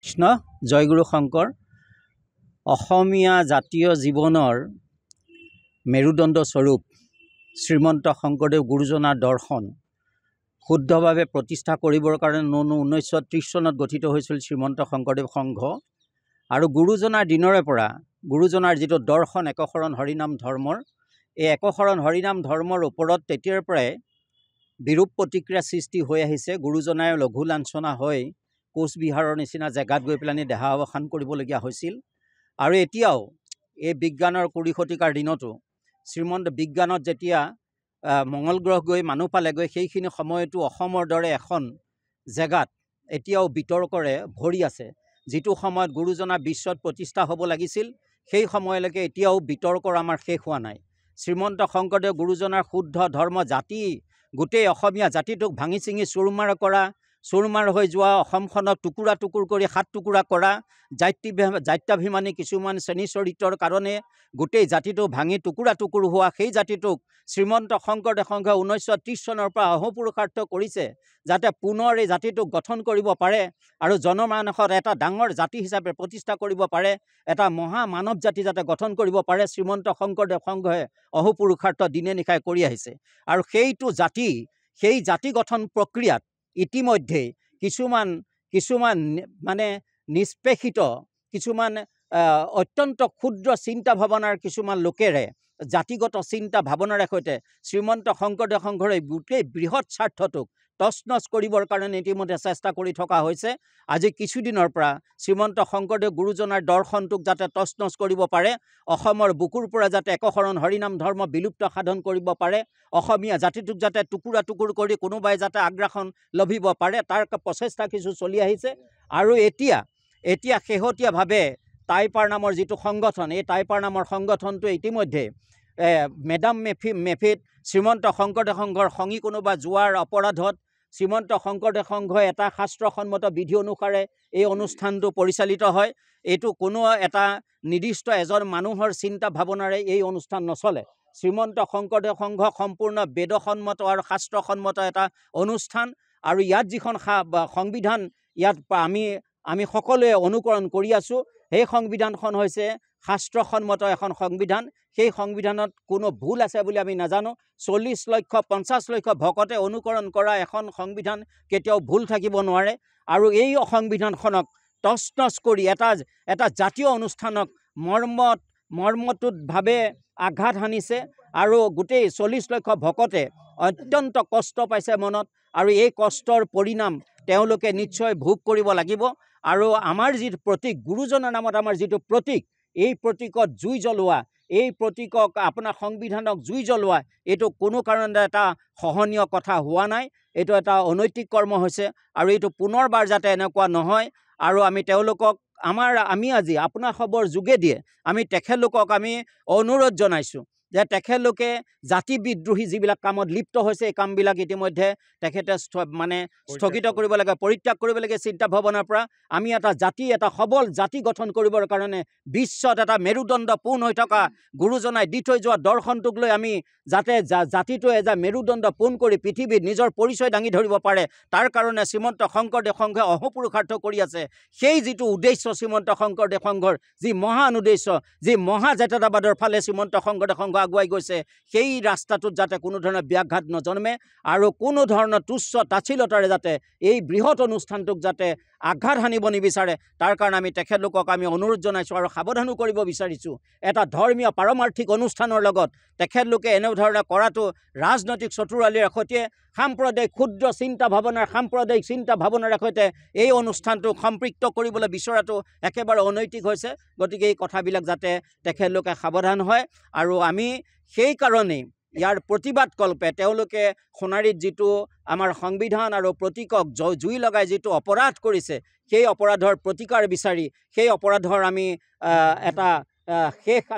কৃষ্ণ জয়গুৰু শংকৰ অসমীয়া জাতীয় জীৱনৰ মেৰুদণ্ড স্বৰূপ শ্ৰীমন্ত শংকৰদেৱ গুৰুজনাৰ দৰ্শন শুদ্ধভাৱে প্ৰতিষ্ঠা কৰিবৰ কাৰণে 1930 চনত গঠিত হৈছিল শ্ৰীমন্ত শংকৰদেৱ সংঘ। আৰু গুৰুজনাৰ দিনৰে পৰা গুৰুজনাৰ যিটো দৰ্শন একশৰণ হৰিনাম ধৰ্মৰ, এই একশৰণ হৰিনাম ধৰ্মৰ ওপৰত তেতিয়াৰ পৰাই বিৰূপ প্ৰতিক্ৰিয়া সৃষ্টি হৈ আহিছে। গুৰুজনাই লঘু লাঞ্ছনা হৈ কোচবিহাৰৰ নিচিনা জেগাত গৈ পেলানি দেহা অৱসান কৰিবলগীয়া হৈছিল। আৰু এতিয়াও এই বিজ্ঞানৰ 20 শতিকাৰ দিনতো শ্ৰীমন্ত বিজ্ঞানত যেতিয়া মঙ্গল গ্ৰহ গৈ মানুহ পালেগৈ, সেইখিনি সময়তো অসমৰ দৰে এখন জেগাত এতিয়াও বিতৰ্কৰে ভৰি আছে। যিটো সময়ত গুৰুজনা বিশ্বত প্ৰতিষ্ঠা হ'ব লাগিছিল, সেই সময়লৈকে এতিয়াও বিতৰ্কৰ আমাৰ শেষ হোৱা নাই। শ্ৰীমন্ত শংকৰদেৱ গুৰুজনাৰ শুদ্ধ ধৰ্ম জাতি, গোটেই অসমীয়া জাতিটোক ভাঙি চিঙি চুৰমাৰ হৈ যোৱা, অসমখনক টুকুৰা টুকুৰ কৰি 7 টুকুৰা কৰা, জাত্যাভিমানী কিছুমান শ্ৰেণী চৰিত্ৰৰ কাৰণে গোটেই জাতিটো ভাঙি টুকুৰা টুকুৰ হোৱা, সেই জাতিটোক শ্ৰীমন্ত শংকৰদেৱ সংঘে 1930 চনৰ পৰা অহোপুৰুষাৰ্থ কৰিছে যাতে পুনৰ এই জাতিটোক গঠন কৰিব পাৰে আৰু জনমানসত এটা ডাঙৰ জাতি হিচাপে প্ৰতিষ্ঠা কৰিব পাৰে, এটা মহা মানৱ জাতি যাতে গঠন কৰিব পাৰে। শ্ৰীমন্ত শংকৰদেৱ সংঘই অহোপুৰুষাৰ্থ দিনে নিশাই কৰি আহিছে। আৰু সেই জাতি গঠন প্ৰক্ৰিয়াত ইতিমধ্যে কিছুমান মানে নিষ্পেষিত, কিছুমান অত্যন্ত ক্ষুদ্ৰ চিন্তা ভাৱনাৰ কিছুমান লোকেৰে জাতিগত চিন্তা ভাৱনাৰে সৈতে শ্ৰীমন্ত শংকৰদেৱ সংঘৰ গোটেই বৃহৎ স্বাৰ্থটোক তছনছ কৰিবৰ কাৰণে ইতিমধ্যে চেষ্টা কৰি থকা হৈছে। আজি কিছুদিনৰ পৰা শ্ৰীমন্ত শংকৰদেৱ গুৰুজনাৰ দৰ্শনটোক যাতে তছনছ কৰিব পাৰে, অসমৰ বুকুৰ পৰা যাতে একশৰণ হৰিনাম ধৰ্ম বিলুপ্ত সাধন কৰিব পাৰে, অসমীয়া জাতিটোক যাতে টুকুৰা টুকুৰ কৰি কোনোবাই যাতে আগ্ৰাসন লভিব পাৰে, তাৰ প্ৰচেষ্টা কিছু চলি আহিছে। আৰু এতিয়া শেহতীয়াভাৱে টাইপাৰ নামৰ যিটো সংগঠন, এই টাইপাৰ নামৰ সংগঠনটোৱে ইতিমধ্যে মেডাম মেফিত শ্ৰীমন্ত শংকৰদেৱ সংঘৰ সংগী কোনোবা যোৱাৰ অপৰাধত শ্ৰীমন্ত শংকৰদেৱ সংঘই এটা শাস্ত্ৰসন্মত বিধি অনুসাৰে এই অনুষ্ঠানটো পৰিচালিত হয়। এইটো কোনো এটা নিৰ্দিষ্ট এজন মানুহৰ চিন্তা ভাৱনাৰে এই অনুষ্ঠান নচলে। শ্ৰীমন্ত শংকৰদেৱ সংঘ সম্পূৰ্ণ বেদসন্মত আৰু শাস্ত্ৰসন্মত এটা অনুষ্ঠান। আৰু ইয়াত যিখন সংবিধান ইয়াত আমি সকলোৱে অনুকৰণ কৰি আছোঁ, সেই সংবিধানখন হৈছে শাস্ত্ৰসন্মত এখন সংবিধান। সেই সংবিধানত কোনো ভুল আছে বুলি আমি নাজানো। 40-50 লক্ষ ভকতে অনুকৰণ কৰা এখন সংবিধান কেতিয়াও ভুল থাকিব নোৱাৰে। আৰু এই সংবিধানখনক তছনছ কৰি এটা জাতীয় অনুষ্ঠানক মৰ্মটোতভাৱে আঘাত সানিছে। আৰু গোটেই 40 লক্ষ ভকতে অত্যন্ত কষ্ট পাইছে মনত, আৰু এই কষ্টৰ পৰিণাম তেওঁলোকে নিশ্চয় ভোগ কৰিব লাগিব। আৰু আমাৰ যিটো প্ৰতীক, গুৰুজনাৰ নামত আমাৰ যিটো প্ৰতীক, এই প্ৰতীকত জুই জ্বলোৱা, এই প্ৰতীকক আপোনাৰ সংবিধানক জুই জ্বলোৱা, এইটো কোনো কাৰণতে এটা সহনীয় কথা হোৱা নাই। এইটো এটা অনৈতিক কৰ্ম হৈছে। আৰু এইটো পুনৰবাৰ যাতে এনেকুৱা নহয়। আৰু আমি আজি আপোনাৰ খবৰ যোগেদিয়ে আমি তেখেতলোকক আমি অনুৰোধ জনাইছোঁ যে তেখেতলোকে জাতি বিদ্ৰোহী যিবিলাক কামত লিপ্ত হৈছে, এই কামবিলাক ইতিমধ্যে তেখেতে স্থগিত কৰিব লাগে, পৰিত্যাগ কৰিব লাগে চিন্তা ভাৱনাৰ পৰা। আমি এটা সবল জাতি গঠন কৰিবৰ কাৰণে বিশ্বত এটা মেৰুদণ্ড পোন হৈ থকা গুৰুজনাই দি থৈ যোৱা দৰ্শনটোক লৈ আমি যাতে জাতিটোৱে এটা মেৰুদণ্ড পোন কৰি পৃথিৱীত নিজৰ পৰিচয় দাঙি ধৰিব পাৰে, তাৰ কাৰণে শ্ৰীমন্ত শংকৰদেৱ সংঘে অহোপুৰুষাৰ্থ কৰি আছে। সেই যিটো উদ্দেশ্য শ্ৰীমন্ত শংকৰদেৱ সংঘৰ, যি মহান উদ্দেশ্য, যি মহাজাতীয়তাবাদৰ ফালে শ্ৰীমন্ত শংকৰদেৱ সংঘ আগুৱাই গৈছে, সেই ৰাস্তাটোত যাতে কোনো ধৰণৰ ব্যাঘাত নজন্মে আৰু কোনো ধৰণৰ তুচ্ছ তাচ্ছিলতাৰে যাতে এই বৃহৎ অনুষ্ঠানটোক যাতে আঘাত সানিব নিবিচাৰে, তাৰ কাৰণে আমি তেখেতলোকক আমি অনুৰোধ জনাইছোঁ আৰু সাৱধানো কৰিব বিচাৰিছোঁ। এটা ধৰ্মীয় পাৰমাৰ্থিক অনুষ্ঠানৰ লগত তেখেতলোকে এনেধৰণে কৰাটো ৰাজনৈতিক চতুৰালিৰ সৈতে সাম্প্ৰদায়িক ক্ষুদ্ৰ সাম্প্ৰদায়িক চিন্তা ভাৱনাৰে সৈতে এই অনুষ্ঠানটোক সম্পৃক্ত কৰিবলৈ বিচৰাটো একেবাৰে অনৈতিক হৈছে। গতিকে এই কথাবিলাক যাতে তেখেতলোকে সাৱধান হয়। আৰু আমি সেইকাৰণেই ইয়াৰ প্ৰতিবাদ কল্পে তেওঁলোকে সোণাৰীত যিটো আমাৰ সংবিধান আৰু প্ৰতীকক জুই লগাই যিটো অপৰাধ কৰিছে, সেই অপৰাধৰ প্ৰতিকাৰ বিচাৰি, সেই অপৰাধৰ আমি এটা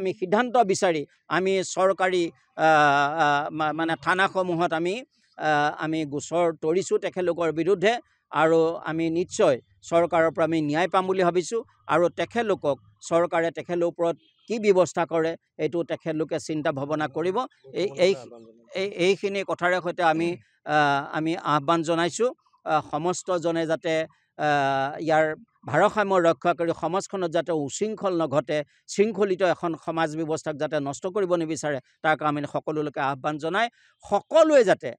আমি সিদ্ধান্ত বিচাৰি আমি চৰকাৰী থানাসমূহত আমি গোচৰ তৰিছোঁ তেখেতলোকৰ বিৰুদ্ধে। আৰু আমি নিশ্চয় চৰকাৰৰ পৰা আমি ন্যায় পাম বুলি ভাবিছোঁ। আৰু চৰকাৰে তেখেতলোকৰ ওপৰত কি ব্যৱস্থা কৰে এইটো তেখেতলোকে চিন্তা ভাৱনা কৰিব। এইখিনি কথাৰে সৈতে আমি আহ্বান জনাইছোঁ সমস্তজনে যাতে ইয়াৰ ভাৰসাম্য ৰক্ষা কৰি সমাজখনত যাতে উশৃংখল নঘটে, শৃংখলিত এখন সমাজ ব্যৱস্থাক যাতে নষ্ট কৰিব নিবিচাৰে, তাৰ কাৰণে আমি সকলোলৈকে আহ্বান জনাই সকলোৱে যাতে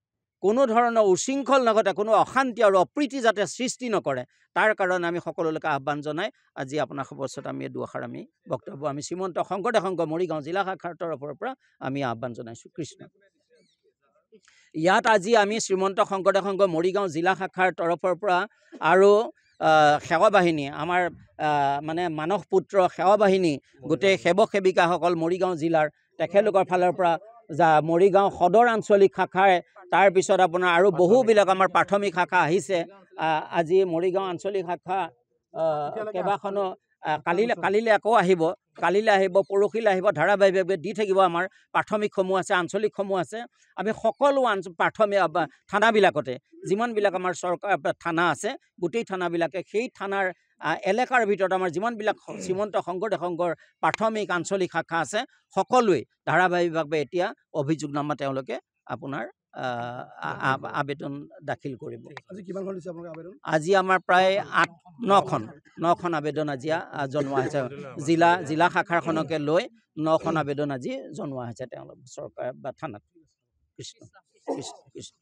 কোনো ধৰণৰ উশৃংখল নঘটে, কোনো অশান্তি আৰু অপ্ৰীতি যাতে সৃষ্টি নকৰে, তাৰ কাৰণে আমি সকলোলৈকে আহ্বান জনাই আজি আপোনাৰ সবস্বত আমি দুআষাৰ আমি বক্তব্য আমি শ্ৰীমন্ত শংকৰদেৱ সংঘ মৰিগাঁও জিলা শাখাৰ তৰফৰ পৰা আমি আহ্বান জনাইছোঁ। কৃষ্ণ। ইয়াত আজি আমি শ্ৰীমন্ত শংকৰদেৱ সংঘ মৰিগাঁও জিলা শাখাৰ তৰফৰ পৰা আৰু সেৱা বাহিনী আমাৰ মানে মানস পুত্ৰ সেৱা বাহিনী গোটেই সেৱক সেৱিকাসকল মৰিগাঁও জিলাৰ তেখেতলোকৰ ফালৰ পৰা মৰিগাঁও সদৰ আঞ্চলিক শাখাৰে তাৰপিছত আপোনাৰ আৰু বহুবিলাক আমাৰ প্ৰাথমিক শাখা আহিছে। আজি মৰিগাঁও আঞ্চলিক শাখা কেইবাখনো কালিলৈ আকৌ আহিব, পৰহিলৈ আহিব, ধাৰাবাহিকভাৱে দি থাকিব। আমাৰ প্ৰাথমিকসমূহ আছে, আঞ্চলিকসমূহ আছে। আমি সকলো প্ৰাথমিক থানাবিলাকতে যিমানবিলাক আমাৰ চৰকাৰ থানা আছে, গোটেই থানাবিলাকে সেই থানাৰ এলেকাৰ ভিতৰত আমাৰ যিমানবিলাক শ্ৰীমন্ত শংকৰদেৱ সংঘৰ প্ৰাথমিক আঞ্চলিক শাখা আছে, সকলোৱে ধাৰাবাহিকভাৱে এতিয়া অভিযোগনামা তেওঁলোকে আপোনাৰ আবেদন দাখিল কৰিব। আজি আমাৰ প্ৰায় 9খন আবেদন আজি জনোৱা হৈছে। জিলা শাখাখনকে লৈ 9খন আবেদন আজি জনোৱা হৈছে তেওঁলোক চৰকাৰ বা থানাত। কৃষ্ণ কৃষ্ণ কৃষ্ণ।